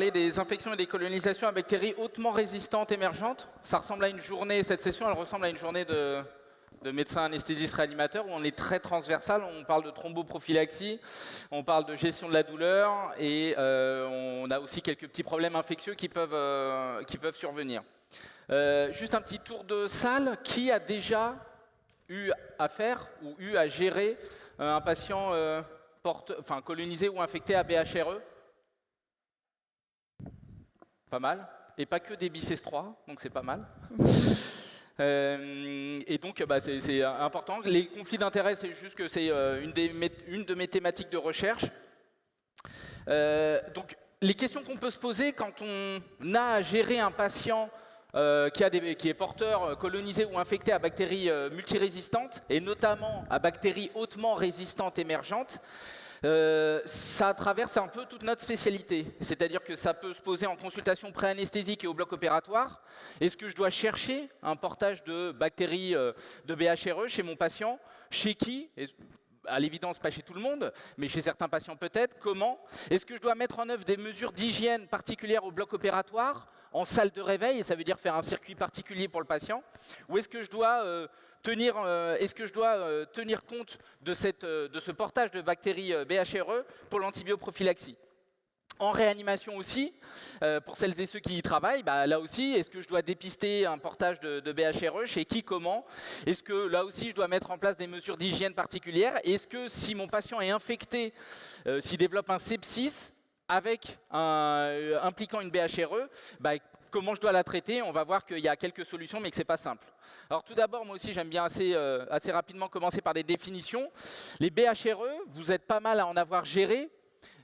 Des infections et des colonisations à bactéries hautement résistantes émergentes. Ça ressemble à une journée, cette session, elle ressemble à une journée de médecins anesthésistes réanimateurs où on est très transversal. On parle de thromboprophylaxie, on parle de gestion de la douleur et on a aussi quelques petits problèmes infectieux qui peuvent survenir. Juste un petit tour de salle. Qui a déjà eu à faire ou eu à gérer un patient colonisé ou infecté à BHRE? Pas mal. Et pas que des BICES3, donc c'est pas mal. Et donc, c'est important. Les conflits d'intérêts, c'est juste que c'est une de mes thématiques de recherche. Donc, les questions qu'on peut se poser quand on a à gérer un patient qui est porteur, colonisé ou infecté à bactéries multirésistantes, et notamment à bactéries hautement résistantes émergentes, ça traverse un peu toute notre spécialité. C'est-à-dire que ça peut se poser en consultation pré-anesthésique et au bloc opératoire. Est-ce que je dois chercher un portage de bactéries de BHRE chez mon patient? Chez qui? À l'évidence, pas chez tout le monde, mais chez certains patients peut-être. Comment? Est-ce que je dois mettre en œuvre des mesures d'hygiène particulières au bloc opératoire, en salle de réveil, et ça veut dire faire un circuit particulier pour le patient? Ou est-ce que je dois tenir compte de ce portage de bactéries BHRE pour l'antibioprophylaxie? En réanimation aussi, pour celles et ceux qui y travaillent, là aussi, est-ce que je dois dépister un portage de BHRE? Chez qui? Comment? Est-ce que là aussi, je dois mettre en place des mesures d'hygiène particulières? Est-ce que si mon patient est infecté, s'il développe un sepsis impliquant une BHRE, comment je dois la traiter? On va voir qu'il y a quelques solutions, mais que ce n'est pas simple. Alors tout d'abord, moi aussi, j'aime bien assez rapidement commencer par des définitions. Les BHRE, vous êtes pas mal à en avoir géré,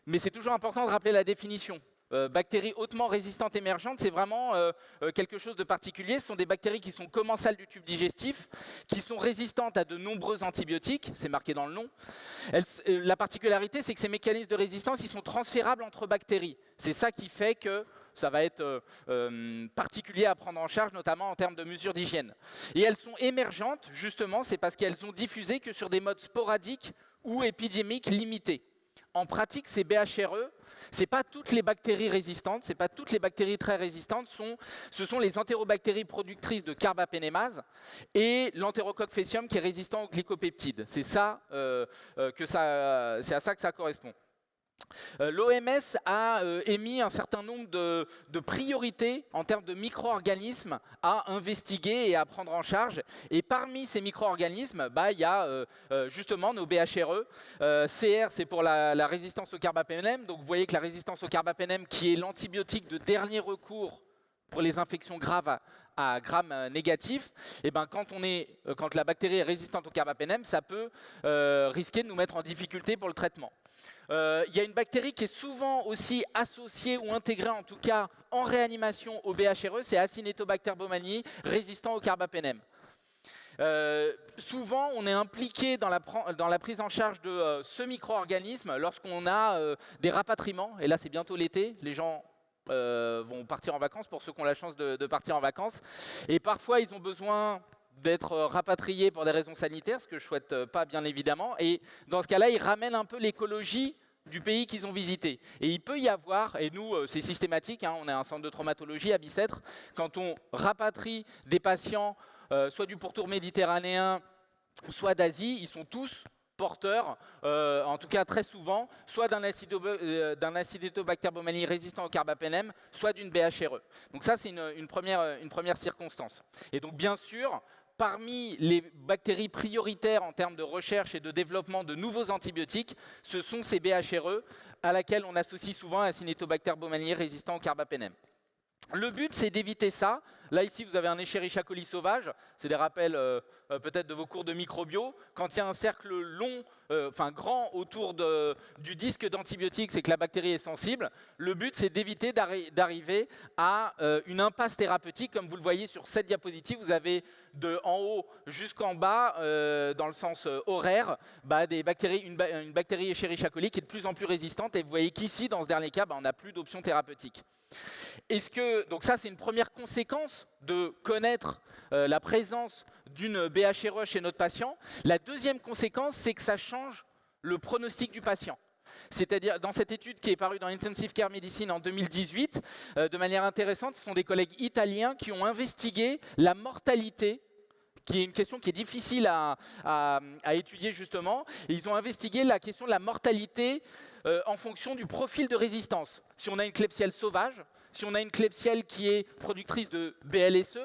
mais c'est toujours important de rappeler la définition. Bactéries hautement résistantes émergentes, c'est vraiment quelque chose de particulier. Ce sont des bactéries qui sont commensales du tube digestif, qui sont résistantes à de nombreux antibiotiques, c'est marqué dans le nom. La particularité, c'est que ces mécanismes de résistance, ils sont transférables entre bactéries. C'est ça qui fait que ça va être particulier à prendre en charge, notamment en termes de mesures d'hygiène. Et elles sont émergentes, justement, c'est parce qu'elles ont diffusé que sur des modes sporadiques ou épidémiques limités. En pratique, ces BHRE, ce n'est pas toutes les bactéries résistantes, ce n'est pas toutes les bactéries très résistantes, ce sont les entérobactéries productrices de carbapénémase et l'entérocoque faecium qui est résistant aux glycopeptides. C'est à ça que ça correspond. L'OMS a émis un certain nombre de priorités en termes de micro-organismes à investiguer et à prendre en charge. Et parmi ces micro-organismes, il y a justement nos BHRE. CR, c'est pour la résistance au carbapénème. Donc vous voyez que la résistance au carbapénème, qui est l'antibiotique de dernier recours pour les infections graves à gram négatif, et quand la bactérie est résistante au carbapénème, ça peut risquer de nous mettre en difficulté pour le traitement. Il y a une bactérie qui est souvent aussi associée ou intégrée, en tout cas en réanimation au BHRE, c'est Acinetobacter baumannii, résistant au carbapénème. Souvent, on est impliqué dans la prise en charge de ce micro-organisme lorsqu'on a des rapatriements, et là c'est bientôt l'été, les gens vont partir en vacances, pour ceux qui ont la chance de partir en vacances, et parfois ils ont besoin d'être rapatriés pour des raisons sanitaires, ce que je ne souhaite pas bien évidemment, et dans ce cas-là, ils ramènent un peu l'écologie du pays qu'ils ont visité. Et il peut y avoir, et nous c'est systématique, on est un centre de traumatologie à Bicêtre, quand on rapatrie des patients, soit du pourtour méditerranéen, soit d'Asie, ils sont tous porteurs, en tout cas très souvent, soit d'un Acinetobacter baumannii résistant au carbapénème, soit d'une BHRE. Donc ça, c'est une première circonstance. Et donc bien sûr, parmi les bactéries prioritaires en termes de recherche et de développement de nouveaux antibiotiques, ce sont ces BHRE à laquelle on associe souvent Acinetobacter baumannii résistant au carbapénème. Le but, c'est d'éviter ça. Là, ici, vous avez un Escherichia coli sauvage. C'est des rappels peut-être de vos cours de microbio. Quand il y a un cercle long, grand autour du disque d'antibiotiques, c'est que la bactérie est sensible. Le but, c'est d'éviter d'arriver à une impasse thérapeutique. Comme vous le voyez sur cette diapositive, vous avez de en haut jusqu'en bas, dans le sens horaire, une bactérie Escherichia coli qui est de plus en plus résistante. Et vous voyez qu'ici, dans ce dernier cas, on n'a plus d'options thérapeutiques. Donc ça, c'est une première conséquence de connaître la présence d'une BHRE chez notre patient. La deuxième conséquence, c'est que ça change le pronostic du patient. C'est-à-dire, dans cette étude qui est parue dans Intensive Care Medicine en 2018, de manière intéressante, ce sont des collègues italiens qui ont investigué la mortalité, qui est une question qui est difficile à étudier justement. Et ils ont investigué la question de la mortalité en fonction du profil de résistance. Si on a une Klebsielle sauvage, si on a une Klebsielle qui est productrice de BLSE,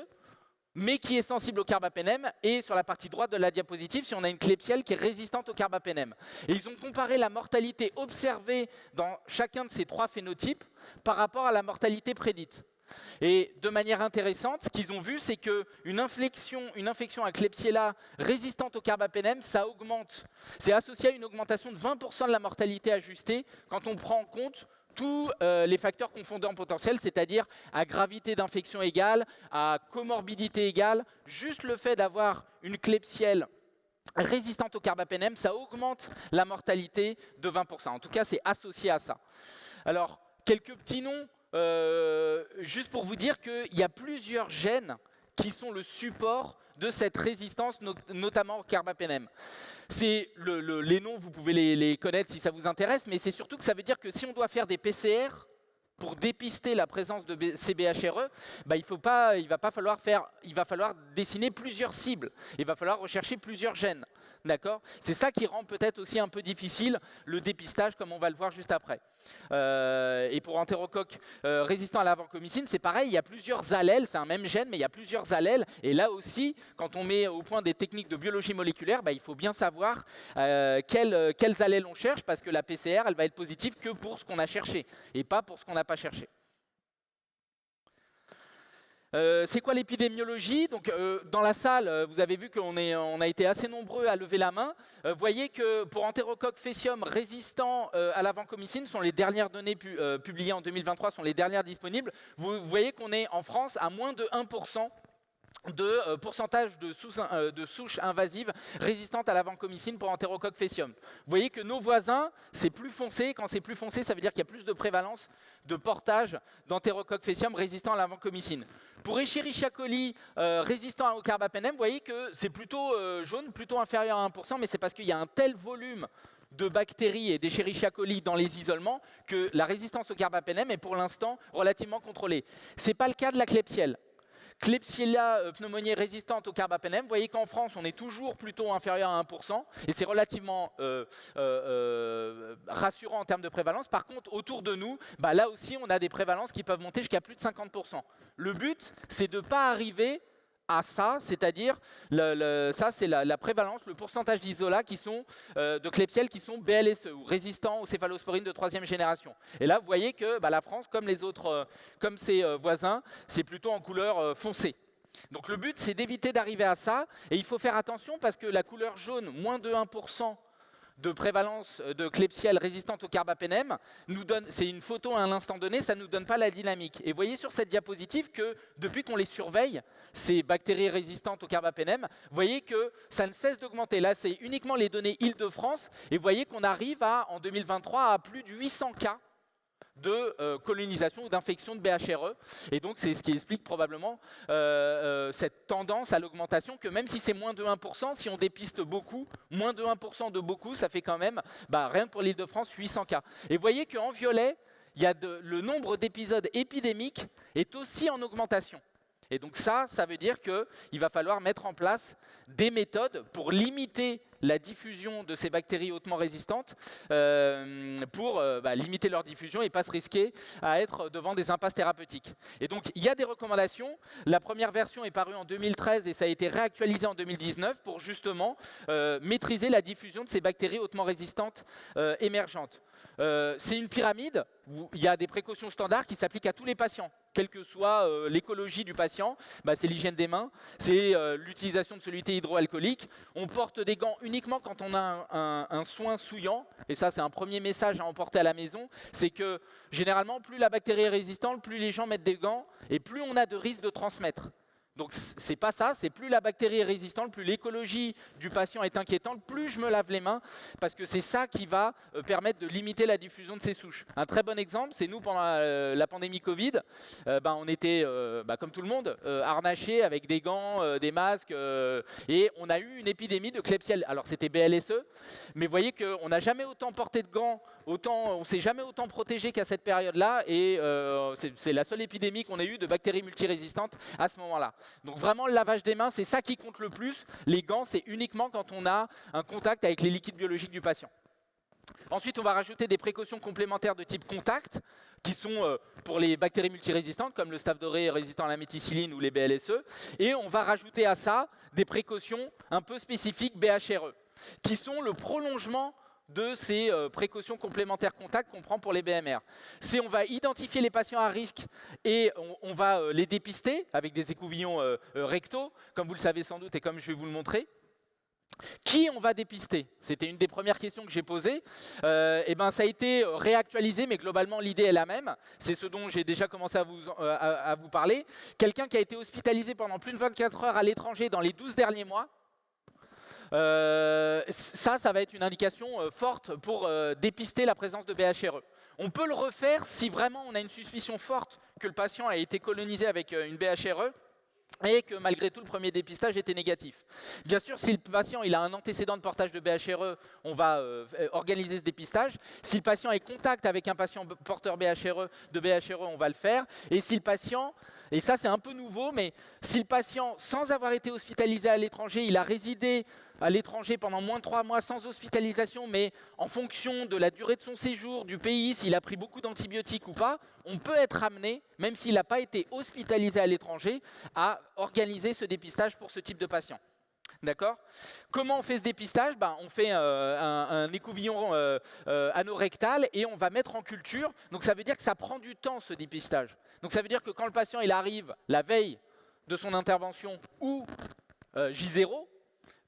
mais qui est sensible au carbapénème, et sur la partie droite de la diapositive, si on a une Klebsielle qui est résistante au carbapénème. Et ils ont comparé la mortalité observée dans chacun de ces 3 phénotypes par rapport à la mortalité prédite. Et de manière intéressante, ce qu'ils ont vu, c'est qu'une infection à Klebsiella résistante au carbapénème, ça augmente. C'est associé à une augmentation de 20% de la mortalité ajustée quand on prend en compte tous les facteurs confondants potentiels, c'est-à-dire à gravité d'infection égale, à comorbidité égale. Juste le fait d'avoir une Klebsielle résistante au carbapénème, ça augmente la mortalité de 20%. En tout cas, c'est associé à ça. Alors, quelques petits noms. Juste pour vous dire qu'il y a plusieurs gènes qui sont le support de cette résistance, notamment au carbapénème. Les noms, vous pouvez les connaître si ça vous intéresse, mais c'est surtout que ça veut dire que si on doit faire des PCR pour dépister la présence de CBHRE, bah, il va falloir dessiner plusieurs cibles. Il va falloir rechercher plusieurs gènes. D'accord ? C'est ça qui rend peut-être aussi un peu difficile le dépistage, comme on va le voir juste après. Et pour entérocoque résistant à la vancomycine, c'est pareil, il y a plusieurs allèles, c'est un même gène, mais il y a plusieurs allèles. Et là aussi, quand on met au point des techniques de biologie moléculaire, bah, il faut bien savoir quels allèles on cherche, parce que la PCR, elle va être positive que pour ce qu'on a cherché, et pas pour ce qu'on n'a pas cherché. C'est quoi l'épidémiologie? Donc, dans la salle, vous avez vu qu'on a été assez nombreux à lever la main. Vous voyez que pour entérocoque faecium résistant à la vancomycine, sont les dernières données publiées en 2023, sont les dernières disponibles. Vous voyez qu'on est en France à moins de 1% de pourcentage de souches invasives résistantes à la vancomycine pour entérocoque faecium. Vous voyez que nos voisins, c'est plus foncé. Quand c'est plus foncé, ça veut dire qu'il y a plus de prévalence de portage d'entérocoque faecium résistant à la vancomycine. Pour Escherichia coli résistant au carbapénème, vous voyez que c'est plutôt jaune, plutôt inférieur à 1%, mais c'est parce qu'il y a un tel volume de bactéries et d'Escherichia coli dans les isolements que la résistance au carbapénème est pour l'instant relativement contrôlée. Ce n'est pas le cas de la Klebsielle. Klebsiella pneumoniae résistante au carbapénème, vous voyez qu'en France, on est toujours plutôt inférieur à 1%, et c'est relativement rassurant en termes de prévalence. Par contre, autour de nous, bah, là aussi, on a des prévalences qui peuvent monter jusqu'à plus de 50%. Le but, c'est de ne pas arriver à ça, c'est-à-dire, ça c'est la prévalence, le pourcentage d'isolats qui sont de Klebsielle qui sont BLSE, ou résistants aux céphalosporines de 3e génération. Et là, vous voyez que bah, la France, comme les autres, comme ses voisins, c'est plutôt en couleur foncée. Donc le but, c'est d'éviter d'arriver à ça, et il faut faire attention parce que la couleur jaune, moins de 1%, de prévalence de Klebsielle résistante au carbapénème, c'est une photo à un instant donné, ça ne nous donne pas la dynamique. Et vous voyez sur cette diapositive que depuis qu'on les surveille, ces bactéries résistantes au carbapénème, vous voyez que ça ne cesse d'augmenter. Là, c'est uniquement les données Île-de-France, et vous voyez qu'on arrive en 2023 à plus de 800 cas de colonisation ou d'infection de BHRE. Et donc, c'est ce qui explique probablement cette tendance à l'augmentation, que même si c'est moins de 1%, si on dépiste beaucoup, moins de 1% de beaucoup, ça fait quand même, bah, rien que pour l'Île-de-France, 800 cas. Et vous voyez qu'en violet, le nombre d'épisodes épidémiques est aussi en augmentation. Et donc ça veut dire qu'il va falloir mettre en place des méthodes pour limiter la diffusion de ces bactéries hautement résistantes, pour limiter leur diffusion et pas se risquer à être devant des impasses thérapeutiques. Et donc il y a des recommandations. La première version est parue en 2013 et ça a été réactualisé en 2019 pour justement maîtriser la diffusion de ces bactéries hautement résistantes émergentes. C'est une pyramide où il y a des précautions standards qui s'appliquent à tous les patients, quelle que soit l'écologie du patient. Bah, c'est l'hygiène des mains, c'est l'utilisation de solutés hydroalcooliques. On porte des gants uniquement quand on a un soin souillant, et ça c'est un premier message à emporter à la maison, c'est que généralement plus la bactérie est résistante, plus les gens mettent des gants, et plus on a de risque de transmettre. Donc c'est pas ça, c'est plus la bactérie est résistante, plus l'écologie du patient est inquiétante, plus je me lave les mains, parce que c'est ça qui va permettre de limiter la diffusion de ces souches. Un très bon exemple, c'est nous pendant la pandémie Covid, on était, comme tout le monde, harnachés avec des gants, des masques, et on a eu une épidémie de Klebsiella. Alors c'était BLSE, mais vous voyez qu'on n'a jamais autant porté de gants, on ne s'est jamais autant protégé qu'à cette période-là, et c'est la seule épidémie qu'on ait eue de bactéries multirésistantes à ce moment-là. Donc vraiment, le lavage des mains, c'est ça qui compte le plus. Les gants, c'est uniquement quand on a un contact avec les liquides biologiques du patient. Ensuite, on va rajouter des précautions complémentaires de type contact, qui sont pour les bactéries multirésistantes, comme le Staph doré résistant à la méticilline ou les BLSE. Et on va rajouter à ça des précautions un peu spécifiques BHRE, qui sont le prolongement de ces précautions complémentaires contact qu'on prend pour les BMR. On va identifier les patients à risque et on va les dépister avec des écouvillons rectaux, comme vous le savez sans doute et comme je vais vous le montrer. Qui on va dépister? C'était une des premières questions que j'ai posées. Ça a été réactualisé, mais globalement l'idée est la même. C'est ce dont j'ai déjà commencé à vous parler. Quelqu'un qui a été hospitalisé pendant plus de 24 heures à l'étranger dans les 12 derniers mois, ça va être une indication forte pour dépister la présence de BHRE. On peut le refaire si vraiment on a une suspicion forte que le patient a été colonisé avec une BHRE et que malgré tout le premier dépistage était négatif. Bien sûr, si le patient il a un antécédent de portage de BHRE, on va organiser ce dépistage. Si le patient est contact avec un patient porteur de BHRE, on va le faire. Et si le patient, et ça c'est un peu nouveau, mais si le patient, sans avoir été hospitalisé à l'étranger, il a résidé à l'étranger pendant moins de 3 mois sans hospitalisation, mais en fonction de la durée de son séjour, du pays, s'il a pris beaucoup d'antibiotiques ou pas, on peut être amené, même s'il n'a pas été hospitalisé à l'étranger, à organiser ce dépistage pour ce type de patient. D'accord? Comment on fait ce dépistage? On fait un écouvillon anorectal et on va mettre en culture. Donc ça veut dire que ça prend du temps ce dépistage. Donc ça veut dire que quand le patient il arrive la veille de son intervention ou J0,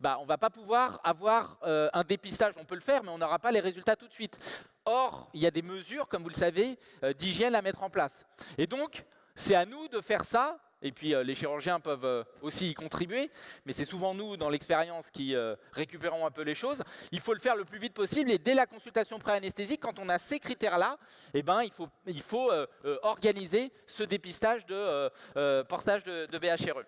on ne va pas pouvoir avoir un dépistage, on peut le faire, mais on n'aura pas les résultats tout de suite. Or, il y a des mesures, comme vous le savez, d'hygiène à mettre en place. Et donc, c'est à nous de faire ça, et puis les chirurgiens peuvent aussi y contribuer, mais c'est souvent nous, dans l'expérience, qui récupérons un peu les choses. Il faut le faire le plus vite possible, et dès la consultation pré-anesthésique, quand on a ces critères-là, il faut organiser ce dépistage de portage de BHRE.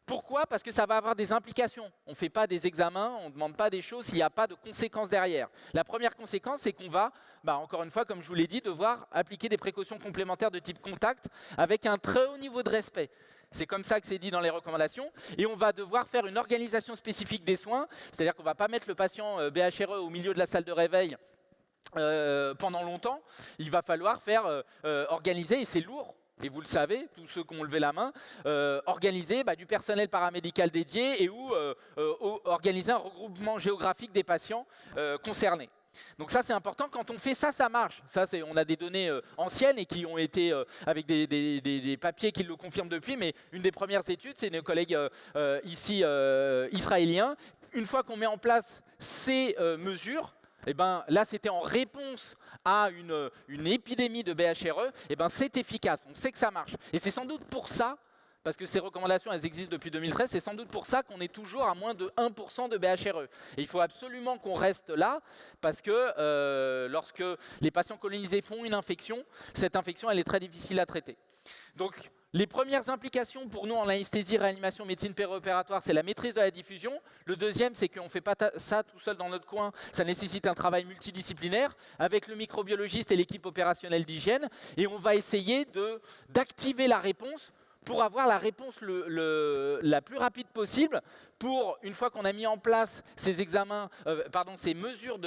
Pourquoi? Parce que ça va avoir des implications. On ne fait pas des examens, on ne demande pas des choses s'il n'y a pas de conséquences derrière. La première conséquence, c'est qu'on va, encore une fois, comme je vous l'ai dit, devoir appliquer des précautions complémentaires de type contact avec un très haut niveau de respect. C'est comme ça que c'est dit dans les recommandations. Et on va devoir faire une organisation spécifique des soins, c'est-à-dire qu'on ne va pas mettre le patient BHRE au milieu de la salle de réveil pendant longtemps. Il va falloir faire organiser, et c'est lourd, et vous le savez, tous ceux qui ont levé la main, organiser du personnel paramédical dédié et organiser un regroupement géographique des patients concernés. Donc ça c'est important, quand on fait ça, ça marche. On a des données anciennes et qui ont été avec des papiers qui le confirment depuis, mais une des premières études, c'est nos collègues ici israéliens. Une fois qu'on met en place ces mesures, là c'était en réponse à une épidémie de BHRE, c'est efficace, on sait que ça marche. Et c'est sans doute pour ça, parce que ces recommandations elles existent depuis 2013, c'est sans doute pour ça qu'on est toujours à moins de 1% de BHRE. Et il faut absolument qu'on reste là, parce que lorsque les patients colonisés font une infection, cette infection elle est très difficile à traiter. Donc les premières implications pour nous en anesthésie, réanimation, médecine périopératoire, c'est la maîtrise de la diffusion. Le deuxième, c'est qu'on ne fait pas ça tout seul dans notre coin, ça nécessite un travail multidisciplinaire avec le microbiologiste et l'équipe opérationnelle d'hygiène. Et on va essayer d'activer la réponse pour avoir la réponse la plus rapide possible pour, une fois qu'on a mis en place ces examens, ces mesures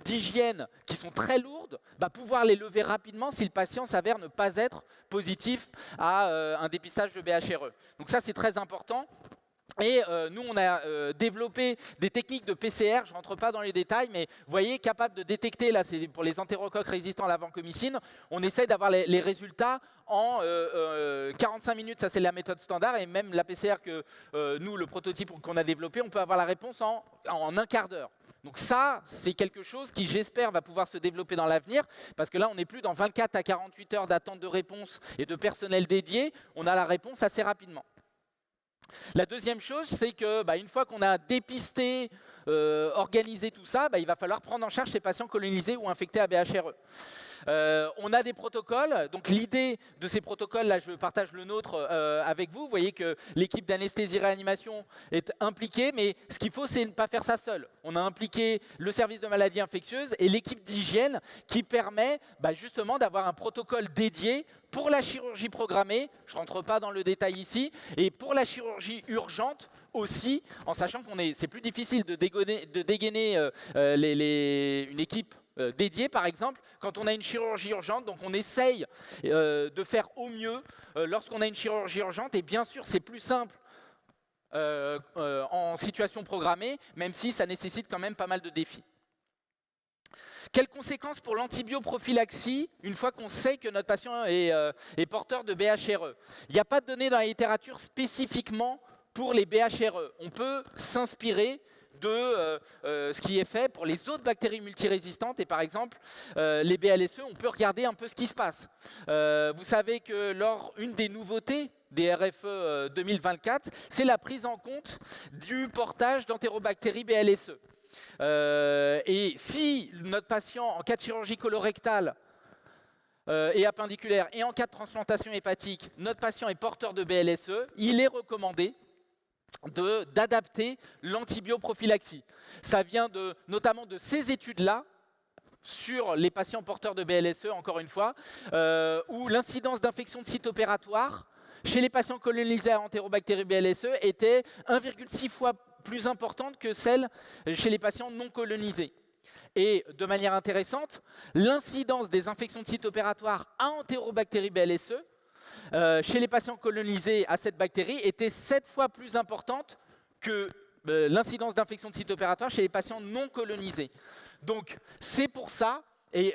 d'hygiène qui sont très lourdes, pouvoir les lever rapidement si le patient s'avère ne pas être positif à un dépistage de BHRE. Donc ça, c'est très important. Et nous, on a développé des techniques de PCR, je ne rentre pas dans les détails, mais vous voyez, capable de détecter, là c'est pour les entérocoques résistants à la vancomycine, on essaye d'avoir les résultats en 45 minutes, ça c'est la méthode standard, et même la PCR que nous, le prototype qu'on a développé, on peut avoir la réponse en un quart d'heure. Donc ça, c'est quelque chose qui, j'espère, va pouvoir se développer dans l'avenir, parce que là, on n'est plus dans 24 à 48 heures d'attente de réponse et de personnel dédié, on a la réponse assez rapidement. La deuxième chose, c'est que une fois qu'on a dépisté, organisé tout ça, il va falloir prendre en charge ces patients colonisés ou infectés à BHRE. On a des protocoles, donc l'idée de ces protocoles, là je partage le nôtre avec vous. Vous voyez que l'équipe d'anesthésie-réanimation est impliquée, mais ce qu'il faut, c'est ne pas faire ça seul. On a impliqué le service de maladies infectieuses et l'équipe d'hygiène qui permet justement d'avoir un protocole dédié pour la chirurgie programmée, je ne rentre pas dans le détail ici, et pour la chirurgie urgente aussi, en sachant c'est plus difficile de dégainer une équipe dédiée, par exemple, quand on a une chirurgie urgente. Donc on essaye de faire au mieux lorsqu'on a une chirurgie urgente, et bien sûr c'est plus simple en situation programmée, même si ça nécessite quand même pas mal de défis. Quelles conséquences pour l'antibioprophylaxie une fois qu'on sait que notre patient est porteur de BHRE? Il n'y a pas de données dans la littérature spécifiquement pour les BHRE. On peut s'inspirer de ce qui est fait pour les autres bactéries multirésistantes, et par exemple les BLSE, on peut regarder un peu ce qui se passe. Vous savez que une des nouveautés des RFE 2024, c'est la prise en compte du portage d'entérobactéries BLSE. Et si notre patient, en cas de chirurgie colorectale et appendiculaire, et en cas de transplantation hépatique, notre patient est porteur de BLSE, il est recommandé d'adapter l'antibioprophylaxie. Ça vient notamment de ces études-là, sur les patients porteurs de BLSE, encore une fois, où l'incidence d'infection de site opératoire chez les patients colonisés à entérobactéries BLSE était 1,6 fois plus importante que celle chez les patients non colonisés. Et de manière intéressante, l'incidence des infections de site opératoire à entérobactéries BLSE chez les patients colonisés à cette bactérie était 7 fois plus importante que l'incidence d'infection de site opératoire chez les patients non colonisés. Donc c'est pour ça, et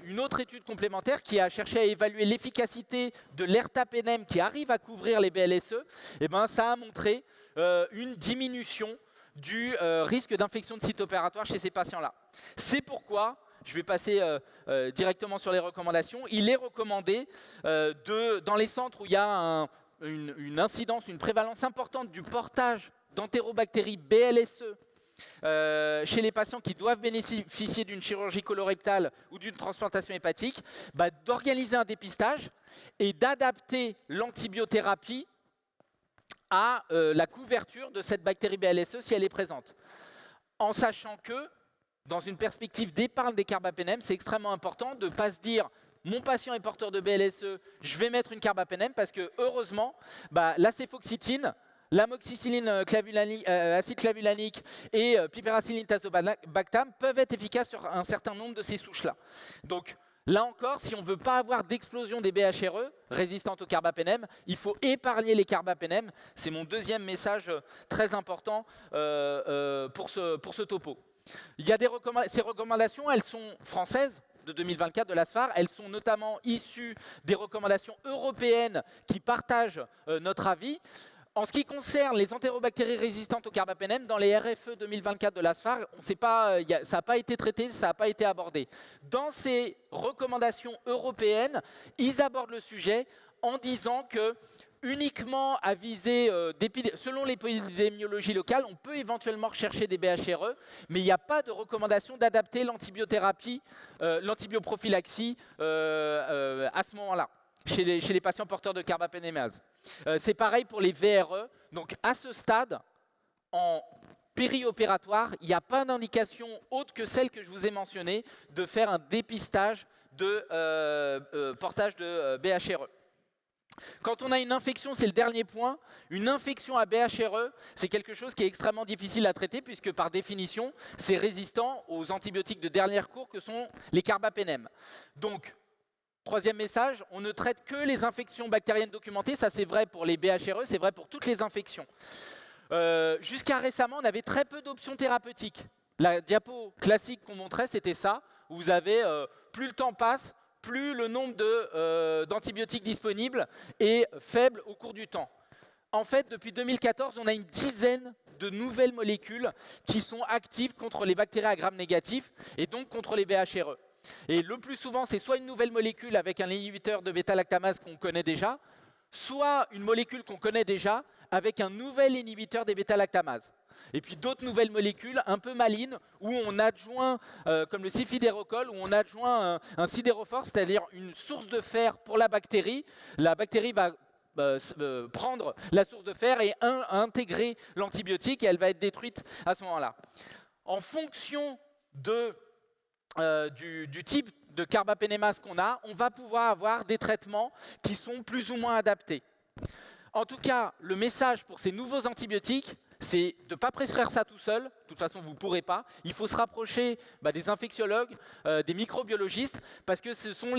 une autre étude complémentaire qui a cherché à évaluer l'efficacité de l'ertapenem qui arrive à couvrir les BLSE, ça a montré une diminution du risque d'infection de site opératoire chez ces patients-là. C'est pourquoi, je vais passer directement sur les recommandations, il est recommandé dans les centres où il y a une incidence, une prévalence importante du portage d'entérobactéries BLSE chez les patients qui doivent bénéficier d'une chirurgie colorectale ou d'une transplantation hépatique, d'organiser un dépistage et d'adapter l'antibiothérapie à la couverture de cette bactérie BLSE si elle est présente. En sachant que, dans une perspective d'épargne des carbapénèmes, c'est extrêmement important de ne pas se dire « mon patient est porteur de BLSE, je vais mettre une carbapénème » parce que, heureusement, la céfoxytine, l'amoxicilline acide clavulanique et piperacilline tazobactam peuvent être efficaces sur un certain nombre de ces souches-là. Donc, là encore, si on ne veut pas avoir d'explosion des BHRE résistantes au carbapénème, il faut épargner les carbapénèmes. C'est mon deuxième message très important pour ce topo. Il y a ces recommandations, elles sont françaises de 2024 de l'ASFAR. Elles sont notamment issues des recommandations européennes qui partagent notre avis. En ce qui concerne les entérobactéries résistantes au carbapénème, dans les RFE 2024 de l'ASFAR, ça n'a pas été traité, ça n'a pas été abordé. Dans ces recommandations européennes, ils abordent le sujet en disant que uniquement à viser, selon l'épidémiologie locale, on peut éventuellement rechercher des BHRE, mais il n'y a pas de recommandation d'adapter l'antibiothérapie, l'antibioprophylaxie à ce moment-là, chez les patients porteurs de carbapénémase. C'est pareil pour les VRE. Donc à ce stade, en périopératoire, il n'y a pas d'indication autre que celle que je vous ai mentionnée de faire un dépistage de portage de BHRE. Quand on a une infection, c'est le dernier point, une infection à BHRE, c'est quelque chose qui est extrêmement difficile à traiter puisque par définition, c'est résistant aux antibiotiques de dernier recours que sont les carbapénèmes. Donc, troisième message, on ne traite que les infections bactériennes documentées. Ça, c'est vrai pour les BHRE, c'est vrai pour toutes les infections. Jusqu'à récemment, on avait très peu d'options thérapeutiques. La diapo classique qu'on montrait, c'était ça, où vous avez, plus le temps passe, plus le nombre d'antibiotiques disponibles est faible au cours du temps. En fait, depuis 2014, on a une dizaine de nouvelles molécules qui sont actives contre les bactéries à gram négatif et donc contre les BHRE. Et le plus souvent, c'est soit une nouvelle molécule avec un inhibiteur de bêta-lactamase qu'on connaît déjà, soit une molécule qu'on connaît déjà avec un nouvel inhibiteur des bêta-lactamases. Et puis d'autres nouvelles molécules un peu malines où on adjoint, comme le cifidérocol, où on adjoint un sidérophore, c'est-à-dire une source de fer pour la bactérie. La bactérie va prendre la source de fer et intégrer l'antibiotique et elle va être détruite à ce moment-là. En fonction du type de carbapénémase qu'on a, on va pouvoir avoir des traitements qui sont plus ou moins adaptés. En tout cas, le message pour ces nouveaux antibiotiques, c'est de ne pas prescrire ça tout seul. De toute façon, vous ne pourrez pas. Il faut se rapprocher des infectiologues, des microbiologistes, parce que ce sont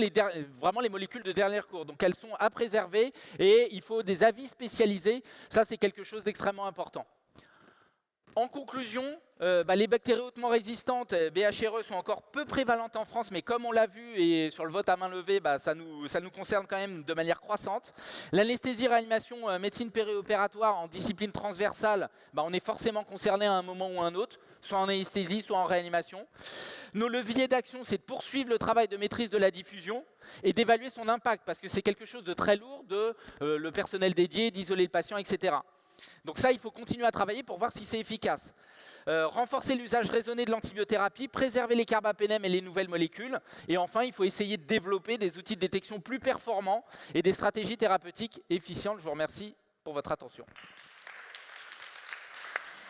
vraiment les molécules de dernier recours. Donc elles sont à préserver et il faut des avis spécialisés. Ça, c'est quelque chose d'extrêmement important. En conclusion, les bactéries hautement résistantes, BHRE, sont encore peu prévalentes en France, mais comme on l'a vu et sur le vote à main levée, ça nous concerne quand même de manière croissante. L'anesthésie, réanimation, médecine périopératoire en discipline transversale, on est forcément concerné à un moment ou à un autre, soit en anesthésie, soit en réanimation. Nos leviers d'action, c'est de poursuivre le travail de maîtrise de la diffusion et d'évaluer son impact, parce que c'est quelque chose de très lourd, le personnel dédié, d'isoler le patient, etc. Donc ça, il faut continuer à travailler pour voir si c'est efficace. Renforcer l'usage raisonné de l'antibiothérapie, préserver les carbapénèmes et les nouvelles molécules. Et enfin, il faut essayer de développer des outils de détection plus performants et des stratégies thérapeutiques efficientes. Je vous remercie pour votre attention.